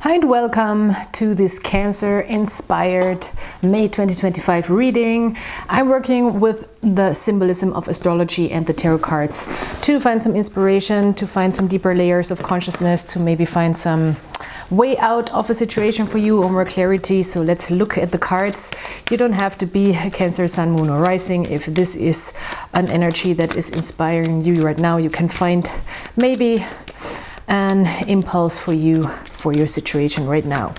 Hi and welcome to this Cancer-inspired May 2025 reading. I'm working with the symbolism of astrology and the tarot cards to find some inspiration, to find some deeper layers of consciousness, to maybe find some way out of a situation for you or more clarity. So let's look at the cards. You don't have to be a Cancer, Sun, Moon or Rising. If this is an energy that is inspiring you right now, you can find maybe an impulse for you for your situation right now.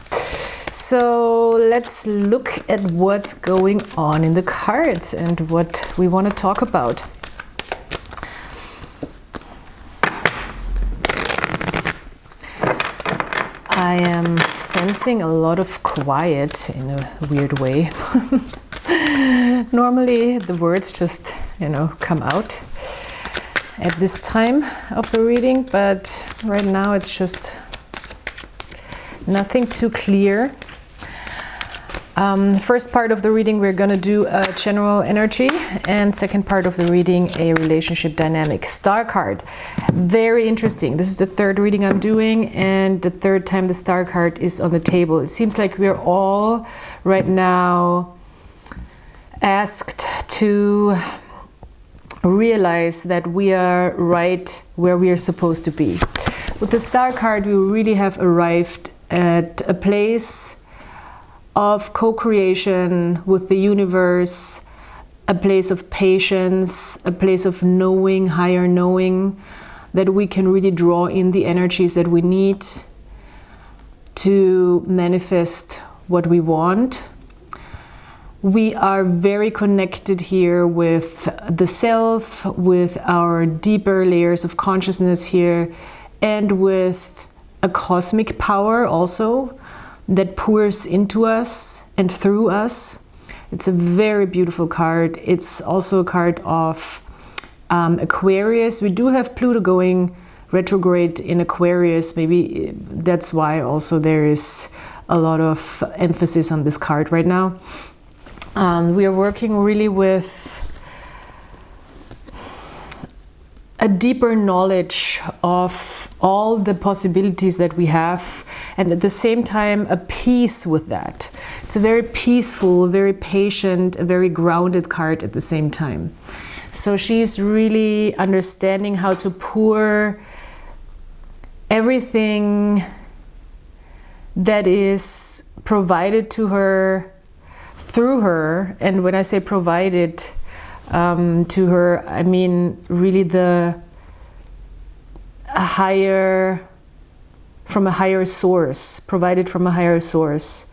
So let's look at what's going on in the cards and what we want to talk about. I am sensing a lot of quiet in a weird way. Normally the words just, come out at this time of the reading, but right now it's just nothing too clear. First part of the reading we're going to do a general energy, and second part of the reading a relationship dynamic. Star card, very interesting. This is the third reading I'm doing, and the third time the star card is on the table. It seems like we're all right now asked to realize that we are right where we are supposed to be. With the star card, we really have arrived at a place of co-creation with the universe, a place of patience, a place of knowing, higher knowing, that we can really draw in the energies that we need to manifest what we want. We are very connected here with the self, with our deeper layers of consciousness here, and with a cosmic power also that pours into us and through us. It's a very beautiful card. It's also a card of Aquarius. We do have Pluto going retrograde in Aquarius. Maybe that's why also there is a lot of emphasis on this card right now. We are working really with a deeper knowledge of all the possibilities that we have, and at the same time a peace with that. It's a very peaceful, very patient, a very grounded card at the same time. So she's really understanding how to pour everything that is provided to her through her. And when I say provided to her, I mean really from a higher source, provided from a higher source,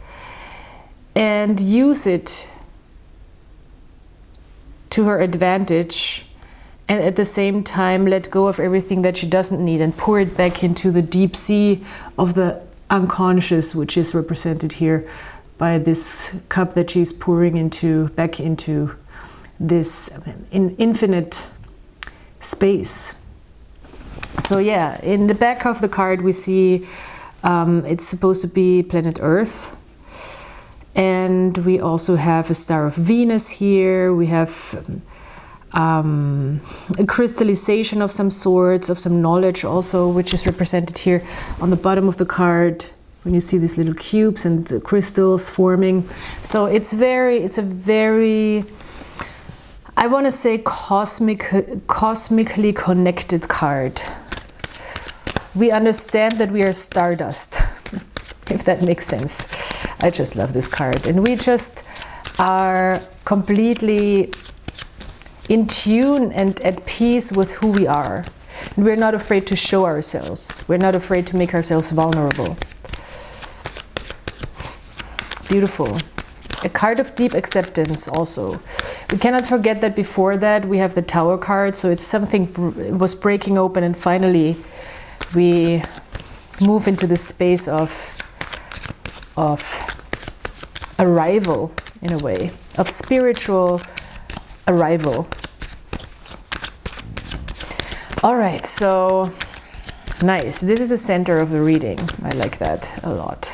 and use it to her advantage, and at the same time let go of everything that she doesn't need and pour it back into the deep sea of the unconscious, which is represented here by this cup that she's pouring back into this infinite space. So yeah, in the back of the card we see it's supposed to be planet Earth, and we also have a star of Venus here. We have a crystallization of some sorts, of some knowledge also, which is represented here on the bottom of the card when you see these little cubes and the crystals forming. So it's a very, I want to say cosmically connected card. We understand that we are stardust, if that makes sense. I just love this card. And we just are completely in tune and at peace with who we are. And we're not afraid to show ourselves. We're not afraid to make ourselves vulnerable. Beautiful. A card of deep acceptance also. We cannot forget that before that we have the Tower card, so it's something was breaking open, and finally we move into the space of arrival, in a way, of spiritual arrival. All right, so nice. This is the center of the reading. I like that a lot.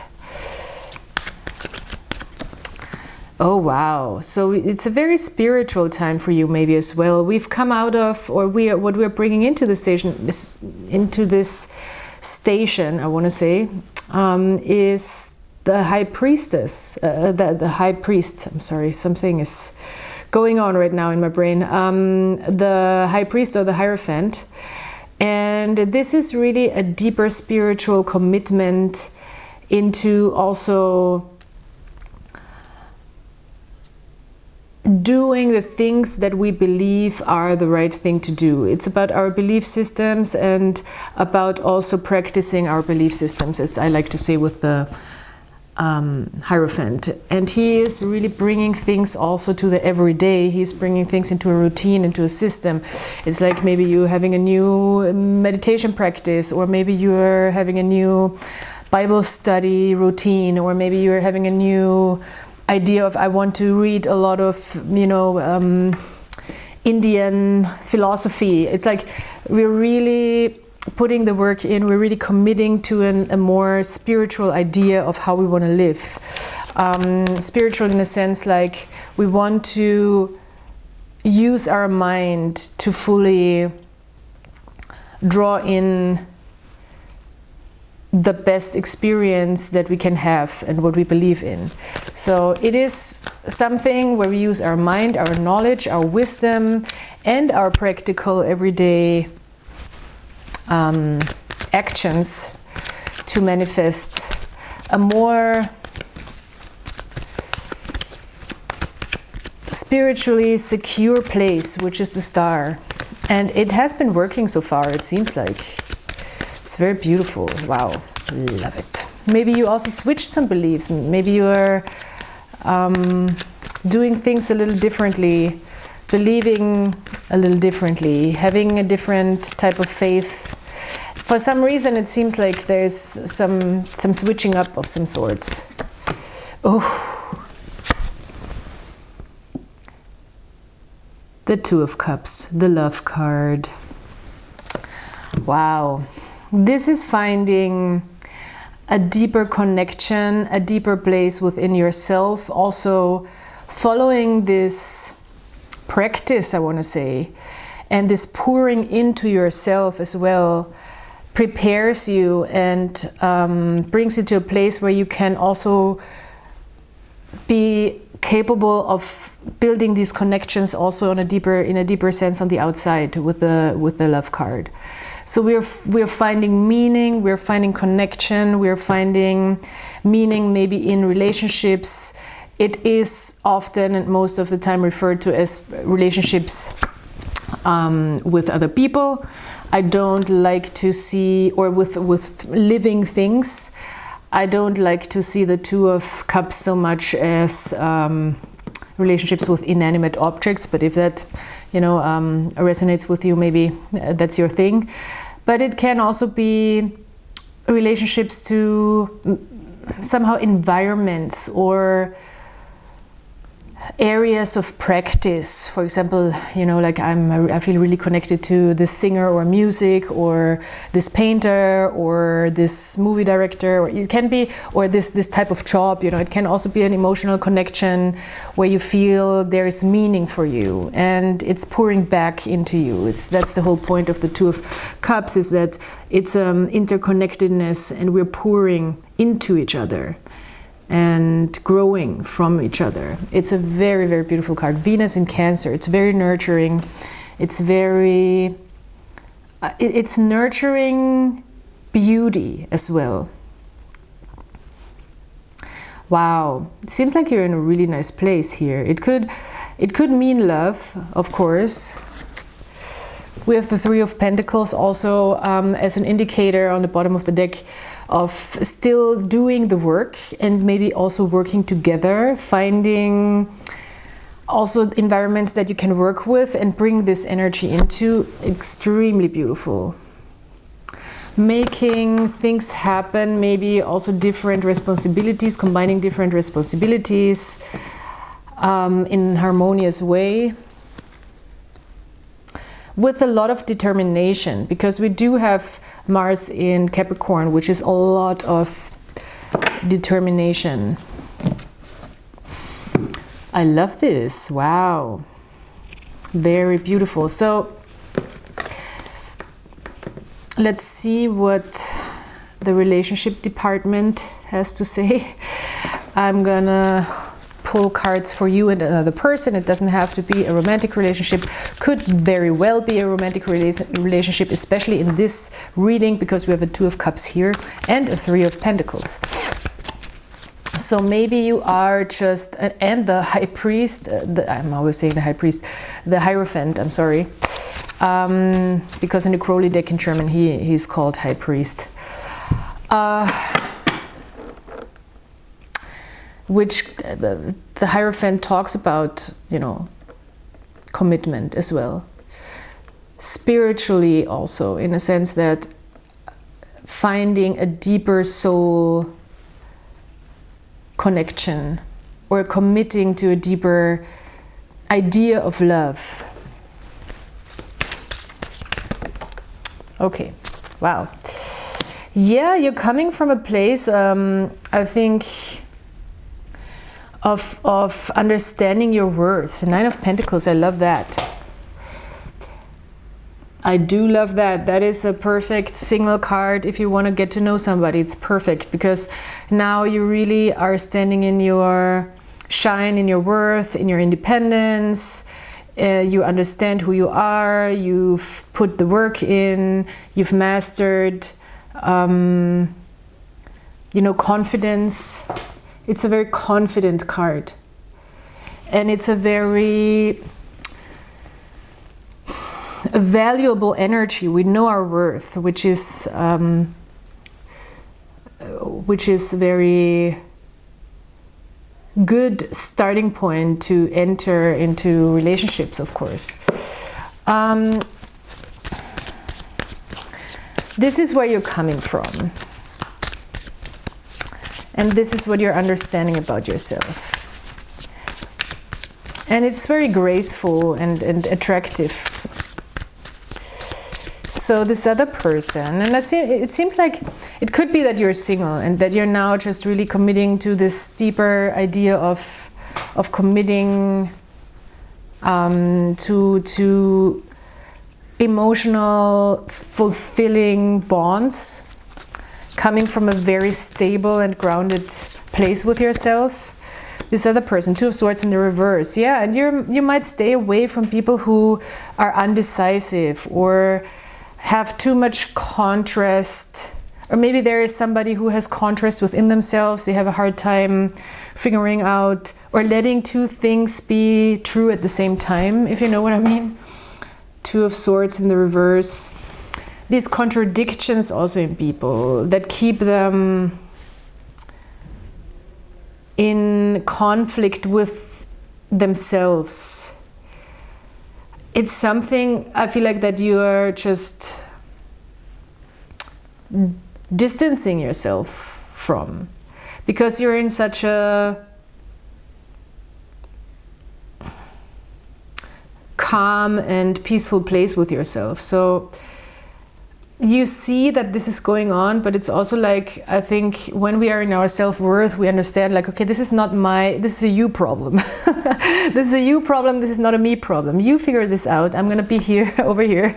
Oh wow, so it's a very spiritual time for you maybe as well. We've come out of, or what we're bringing into the station, into this station, I want to say, is the high priestess, the high priest. I'm sorry, something is going on right now in my brain. The high priest or the Hierophant. And this is really a deeper spiritual commitment into also doing the things that we believe are the right thing to do. It's about our belief systems and about also practicing our belief systems, as I like to say with the Hierophant. And he is really bringing things also to the everyday. He's bringing things into a routine, into a system. It's like maybe you're having a new meditation practice, or maybe you're having a new Bible study routine, or maybe you're having a new idea of I want to read a lot of, you know, Indian philosophy. It's like we're really putting the work in, we're really committing to a more spiritual idea of how we want to live. Spiritual in a sense like we want to use our mind to fully draw in the best experience that we can have and what we believe in. So it is something where we use our mind, our knowledge, our wisdom, and our practical everyday actions to manifest a more spiritually secure place, which is the star. And it has been working so far, it seems like. It's very beautiful. Wow, love it. Maybe you also switched some beliefs. Maybe you're doing things a little differently, believing a little differently, having a different type of faith. For some reason, it seems like there's some switching up of some sorts. Oh, the Two of Cups, the Love card. Wow. This is finding a deeper connection, a deeper place within yourself. Also following this practice, I want to say, and this pouring into yourself as well prepares you and brings you to a place where you can also be capable of building these connections also in a deeper sense on the outside with the Love card. So we're finding meaning, we're finding connection, we're finding meaning maybe in relationships. It is often and most of the time referred to as relationships with other people. I don't like to see, or with living things, I don't like to see the Two of Cups so much as relationships with inanimate objects, but if that, you know, resonates with you, maybe that's your thing. But it can also be relationships to somehow environments or areas of practice. For example, you know, like I feel really connected to this singer or music or this painter or this movie director, or it can be, or this type of job, you know. It can also be an emotional connection where you feel there is meaning for you and it's pouring back into you. That's the whole point of the Two of Cups, is that it's interconnectedness and we're pouring into each other and growing from each other. It's a very, very beautiful card. Venus in Cancer. It's very nurturing. It's very... it's nurturing beauty as well. Wow. Seems like you're in a really nice place here. It could mean love, of course. We have the Three of Pentacles also as an indicator on the bottom of the deck of still doing the work and maybe also working together, finding also environments that you can work with and bring this energy into. Extremely beautiful. Making things happen, maybe also different responsibilities, combining different responsibilities in a harmonious way. With a lot of determination, because we do have Mars in Capricorn, which is a lot of determination. I love this. Wow. Very beautiful. So let's see what the relationship department has to say. I'm gonna pull cards for you and another person. It doesn't have to be a romantic relationship. Could very well be a romantic relationship, especially in this reading, because we have a Two of Cups here and a Three of Pentacles. So maybe you are just, and the High Priest, I'm always saying the High Priest, the Hierophant, I'm sorry. Because in the Crowley deck in German, he's called High Priest. Which the Hierophant talks about, you know, commitment as well. Spiritually also, in a sense that finding a deeper soul connection or committing to a deeper idea of love. Okay, wow. Yeah, you're coming from a place, I think, of understanding your worth. Nine of Pentacles, I love that. I do love that. That is a perfect signal card if you want to get to know somebody. It's perfect because now you really are standing in your shine, in your worth, in your independence. You understand who you are. You've put the work in. You've mastered, you know, confidence. It's a very confident card. And it's a very valuable energy. We know our worth, which is very good starting point to enter into relationships, of course. This is where you're coming from. And this is what you're understanding about yourself. And it's very graceful and attractive. So this other person, and it seems like it could be that you're single and that you're now just really committing to this deeper idea of committing to emotional, fulfilling bonds, coming from a very stable and grounded place with yourself. This other person, Two of Swords in the reverse, yeah, and you might stay away from people who are undecisive or have too much contrast, or maybe there is somebody who has contrast within themselves. They have a hard time figuring out or letting two things be true at the same time, if you know what I mean. Two of Swords in the reverse. These contradictions also in people that keep them in conflict with themselves. It's something I feel like that you are just distancing yourself from, because you're in such a calm and peaceful place with yourself. So you see that this is going on, but it's also like, I think when we are in our self-worth, we understand like, okay, this is a you problem. This is a you problem, this is not a me problem. You figure this out. I'm gonna be here, over here,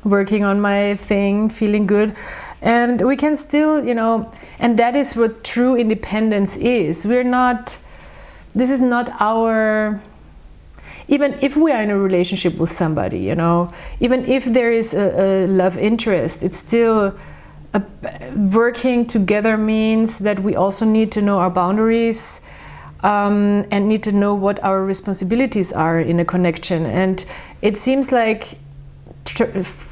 working on my thing, feeling good. And we can still, you know, and that is what true independence is. This is not our, even if we are in a relationship with somebody, you know, even if there is a love interest, it's still working together means that we also need to know our boundaries and need to know what our responsibilities are in a connection. And it seems like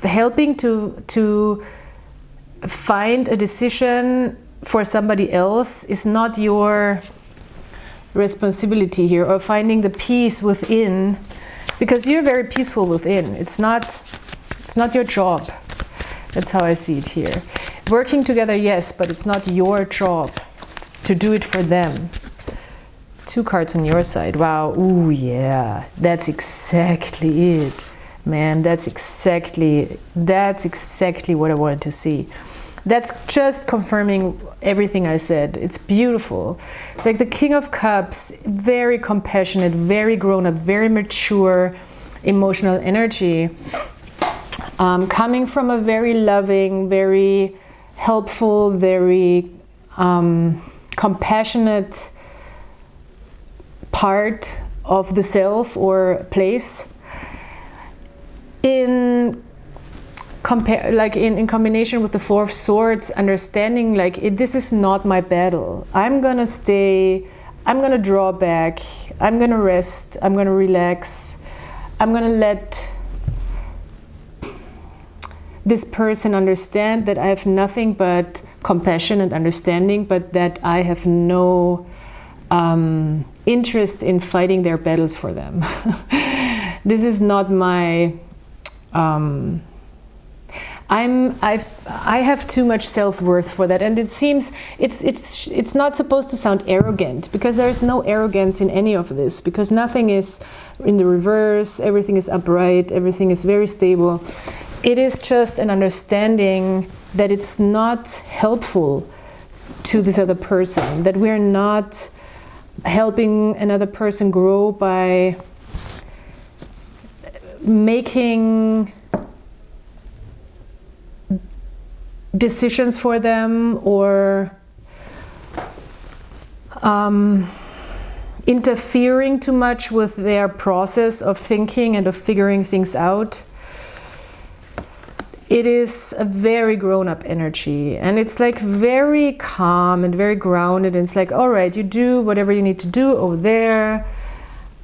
helping to find a decision for somebody else is not your responsibility here, or finding the peace within, because you're very peaceful within. It's not your job. That's how I see it here. Working together, yes, but it's not your job to do it for them. Two cards on your side. Wow. Ooh, yeah. That's exactly it, man. That's exactly what I wanted to see. That's just confirming everything I said. It's beautiful. It's like the King of Cups, very compassionate, very grown up, very mature emotional energy, coming from a very loving, very helpful, very compassionate part of the self or place. In combination with the Four of Swords, understanding like this is not my battle. I'm gonna stay, I'm gonna draw back, I'm gonna rest, I'm gonna relax, I'm gonna let this person understand that I have nothing but compassion and understanding, but that I have no interest in fighting their battles for them. This is not my I have too much self-worth for that, and it seems it's not supposed to sound arrogant, because there is no arrogance in any of this, because nothing is in the reverse, everything is upright, everything is very stable. It is just an understanding that it's not helpful to this other person, that we're not helping another person grow by making decisions for them or interfering too much with their process of thinking and of figuring things out. It is a very grown-up energy, and it's like very calm and very grounded, and it's like, all right, you do whatever you need to do over there.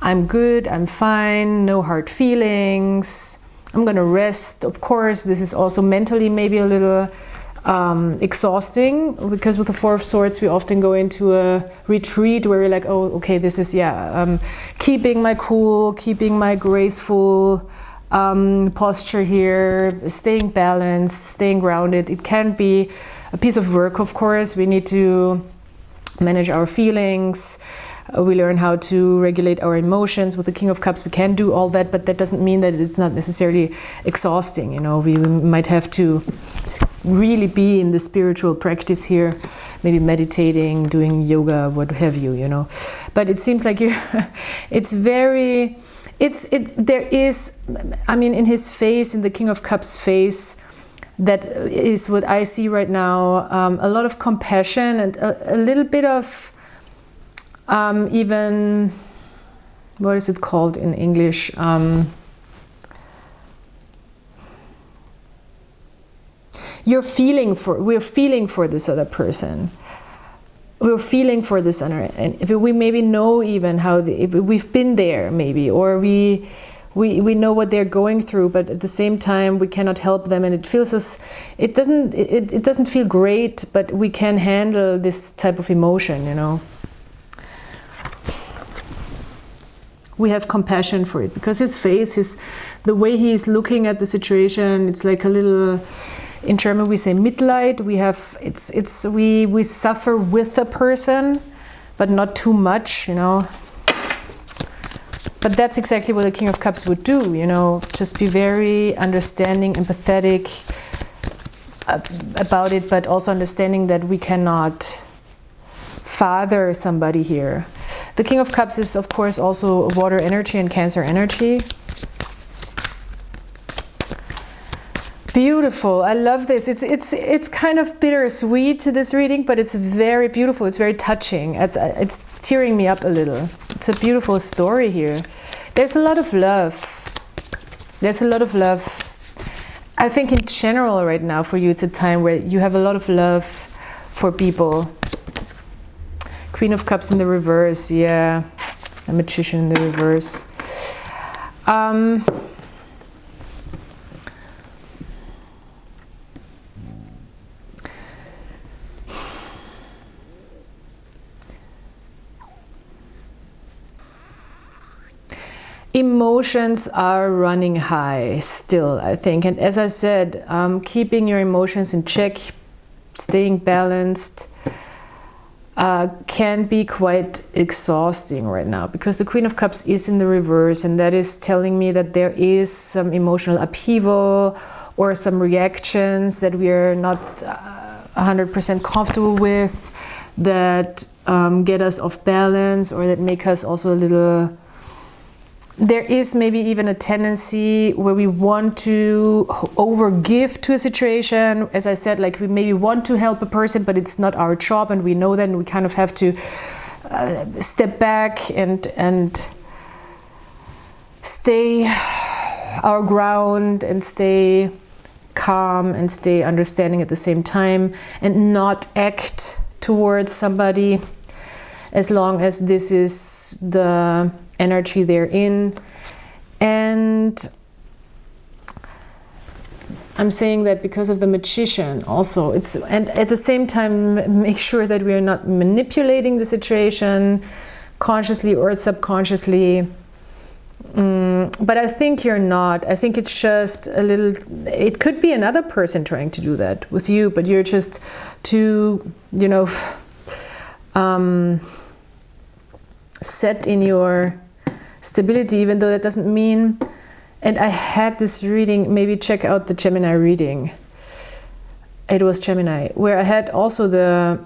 I'm good, I'm fine, no hard feelings. I'm gonna rest. Of course, this is also mentally maybe a little exhausting, because with the Four of Swords we often go into a retreat where we're like, oh, okay, this is, keeping my cool, keeping my graceful posture here, staying balanced, staying grounded. It can be a piece of work, of course. We need to manage our feelings. We learn how to regulate our emotions. With the King of Cups, we can do all that, but that doesn't mean that it's not necessarily exhausting. You know, we might have to really be in the spiritual practice here, maybe meditating, doing yoga, what have you, you know. But it seems like it's very, there is, I mean, in his face, in the King of Cups face, that is what I see right now, a lot of compassion and a little bit of even, what is it called in English? We're feeling for this other person. We're feeling for this other, and if we maybe know even how if we've been there maybe, or we know what they're going through, but at the same time we cannot help them, and it feels us. It doesn't feel great, but we can handle this type of emotion, you know. We have compassion for it, because his face, the way he's looking at the situation, it's like a little. In German we say Mitleid. We have we suffer with the person, but not too much, you know. But that's exactly what the King of Cups would do, you know. Just be very understanding, empathetic about it, but also understanding that we cannot father somebody here. The King of Cups is, of course, also water energy and Cancer energy. Beautiful. I love this. It's kind of bittersweet, this reading, but it's very beautiful. It's very touching. It's tearing me up a little. It's a beautiful story here. There's a lot of love. There's a lot of love. I think in general right now for you, it's a time where you have a lot of love for people. Queen of Cups in the reverse. Yeah. A Magician in the reverse. Emotions are running high still, I think. And as I said, keeping your emotions in check, staying balanced, can be quite exhausting right now, because the Queen of Cups is in the reverse, and that is telling me that there is some emotional upheaval or some reactions that we are not 100% comfortable with, that get us off balance, or that make us also a little there is maybe even a tendency where we want to overgive to a situation. As I said, like we maybe want to help a person, but it's not our job, and we know that, and we kind of have to step back and stay our ground and stay calm and stay understanding at the same time, and not act towards somebody as long as this is the energy they're in. And I'm saying that because of the Magician also, and at the same time make sure that we are not manipulating the situation consciously or subconsciously. But I think you're not. I think it's just a little, it could be another person trying to do that with you, but you're just too, you know, set in your stability, even though that doesn't mean. And I had this reading, maybe check out the Gemini reading. It was Gemini, where I had also the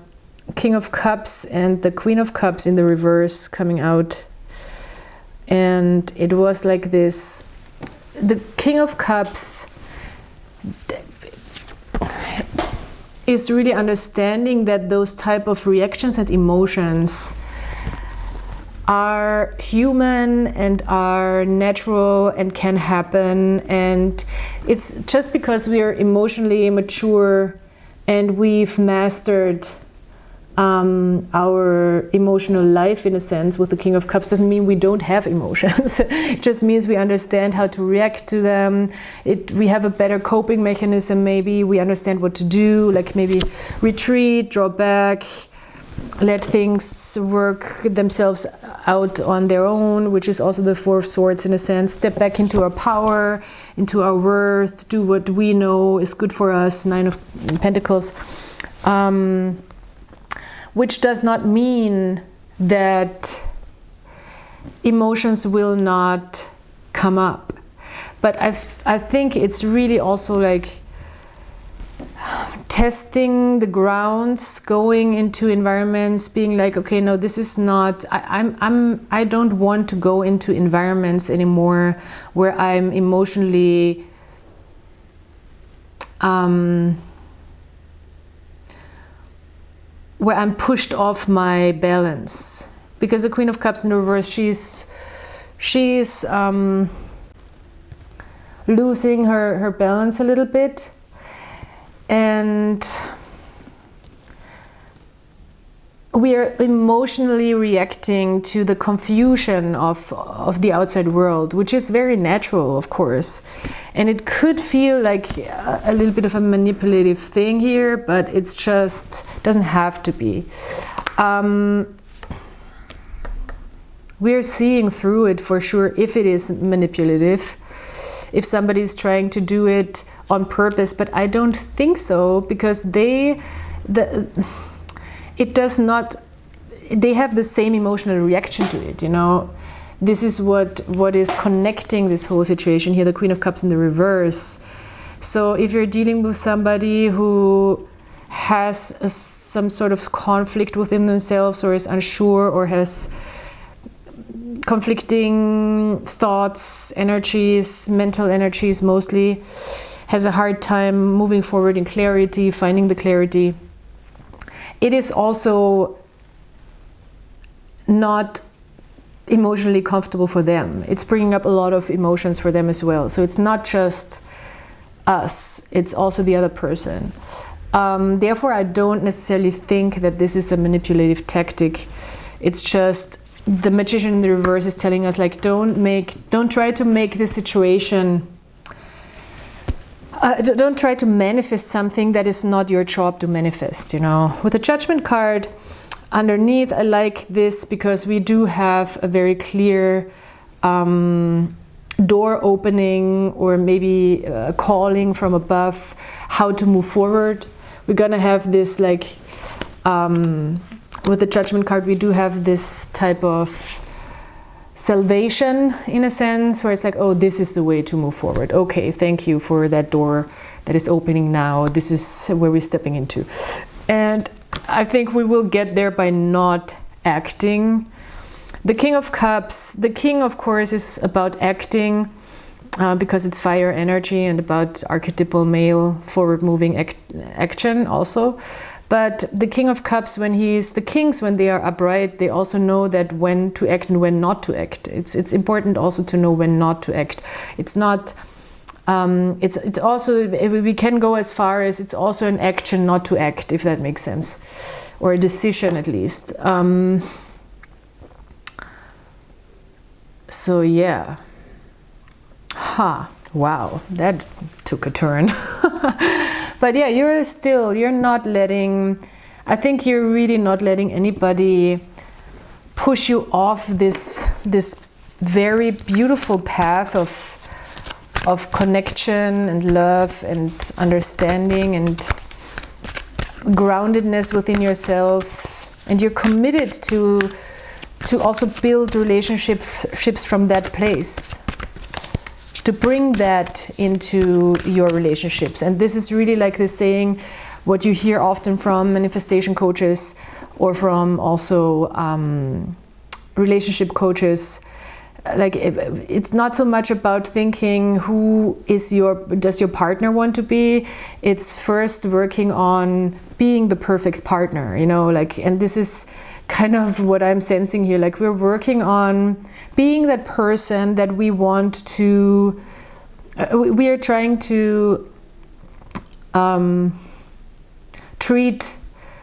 King of Cups and the Queen of Cups in the reverse coming out. And it was like this, the King of Cups is really understanding that those type of reactions and emotions are human and are natural and can happen, and it's just because we are emotionally mature and we've mastered our emotional life in a sense with the King of Cups doesn't mean we don't have emotions. It just means we understand how to react to them. We have a better coping mechanism, maybe we understand what to do, like maybe retreat, draw back, let things work themselves out on their own, which is also the Four of Swords in a sense. Step back into our power, into our worth, do what we know is good for us, Nine of Pentacles. Which does not mean that emotions will not come up. But I think it's really also like testing the grounds, going into environments, being like, okay, no, this is not, I don't want to go into environments anymore where I'm emotionally where I'm pushed off my balance. Because the Queen of Cups in the reverse, she's losing her balance a little bit. And we are emotionally reacting to the confusion of the outside world, which is very natural, of course. And it could feel like a little bit of a manipulative thing here, but it's just doesn't have to be. We're seeing through it for sure if it is manipulative, if somebody's trying to do it on purpose, but I don't think so, because they have the same emotional reaction to it, you know. This is what is connecting this whole situation here, the Queen of Cups in the reverse. So if you're dealing with somebody who has some sort of conflict within themselves, or is unsure, or has conflicting thoughts, energies, mental energies mostly, has a hard time moving forward in clarity, finding the clarity, it is also not emotionally comfortable for them. It's bringing up a lot of emotions for them as well. So it's not just us, it's also the other person. Therefore, I don't necessarily think that this is a manipulative tactic. It's just the Magician in the reverse is telling us, like, don't try to make the situation, don't try to manifest something that is not your job to manifest, you know. With the Judgment card underneath, I like this because we do have a very clear door opening, or maybe a calling from above, how to move forward. We're gonna have this, like, with the Judgment card, we do have this type of salvation in a sense, where it's like, oh, this is the way to move forward. Okay, thank you for that door that is opening now. This is where we're stepping into. And I think we will get there by not acting. The King of Cups, the King of course is about acting, because it's fire energy and about archetypal male forward-moving action also. But the King of Cups, the kings, when they are upright, they also know that when to act and when not to act. It's important also to know when not to act. It's not, it's also, we can go as far as it's also an action not to act, if that makes sense, or a decision at least. So yeah. Wow, that took a turn. But yeah, you're not letting, I think you're really not letting anybody push you off this very beautiful path of connection and love and understanding and groundedness within yourself. And you're committed to also build relationships from that place, to bring that into your relationships. And this is really like this saying, what you hear often from manifestation coaches or from also relationship coaches. Like, it's not so much about thinking does your partner want to be. It's first working on being the perfect partner, you know, like, and this is kind of what I'm sensing here. Like, we're working on being that person that we want to, we are trying to treat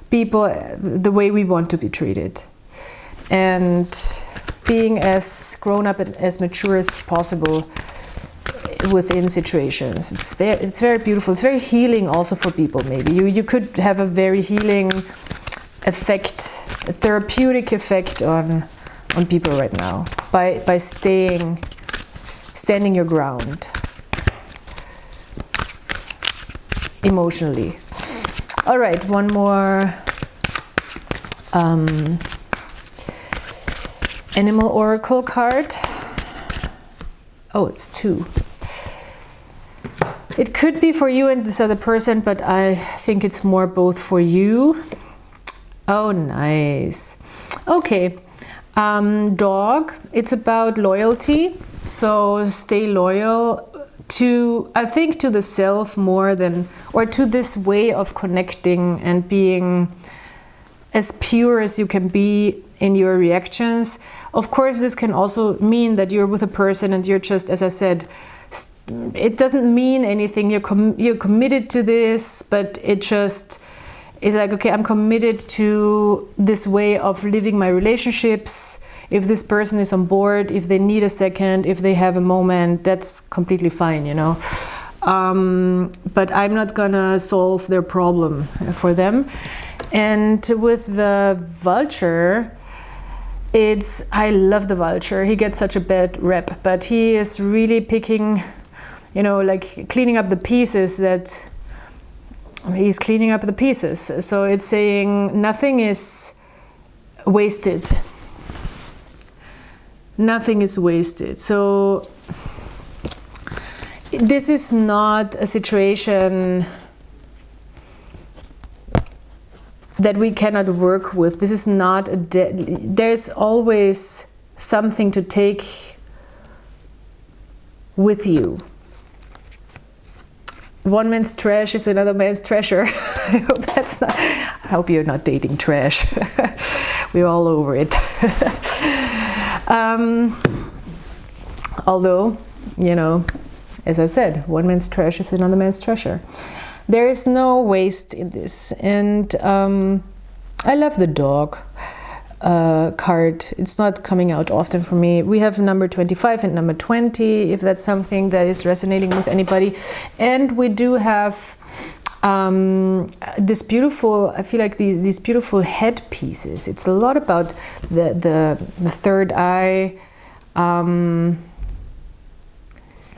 people the way we want to be treated, and being as grown up and as mature as possible within situations. It's very beautiful. It's very healing also for people. Maybe you could have a very healing effect, a therapeutic effect on people right now by standing your ground emotionally. All right, one more animal oracle card. Oh, it's 2. It could be for you and this other person, but I think it's more both for you. Oh, nice. Okay. Dog, it's about loyalty. So stay loyal to, I think, to the self more than, or to this way of connecting and being as pure as you can be in your reactions. Of course, this can also mean that you're with a person and you're just, as I said, it doesn't mean anything. You're committed to this, but it just is like, okay, I'm committed to this way of living my relationships. If this person is on board, if they need a second, if they have a moment, that's completely fine, you know. But I'm not gonna solve their problem for them. And with the vulture, I love the vulture. He gets such a bad rep, but he is really picking, you know, like cleaning up the pieces that he's cleaning up the pieces. So it's saying nothing is wasted. Nothing is wasted. So this is not a situation that we cannot work with. This is not there's always something to take with you. One man's trash is another man's treasure. I hope you're not dating trash. We're all over it. Although, you know, as I said, one man's trash is another man's treasure. There is no waste in this. And I love the dog card. It's not coming out often for me. We have number 25 and number 20, if that's something that is resonating with anybody. And we do have this beautiful, I feel like these beautiful headpieces. It's a lot about the third eye and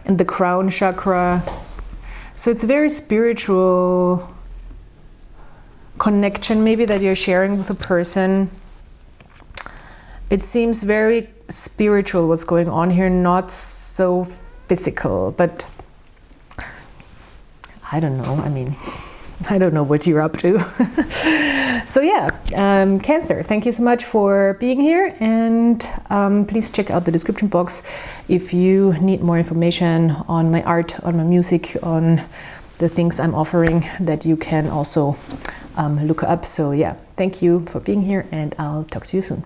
the crown chakra. So it's a very spiritual connection maybe that you're sharing with a person. It seems very spiritual what's going on here, not so physical, but I don't know. I mean, I don't know what you're up to. So yeah, Cancer, thank you so much for being here, and please check out the description box if you need more information on my art, on my music, on the things I'm offering that you can also look up. So yeah, thank you for being here, and I'll talk to you soon.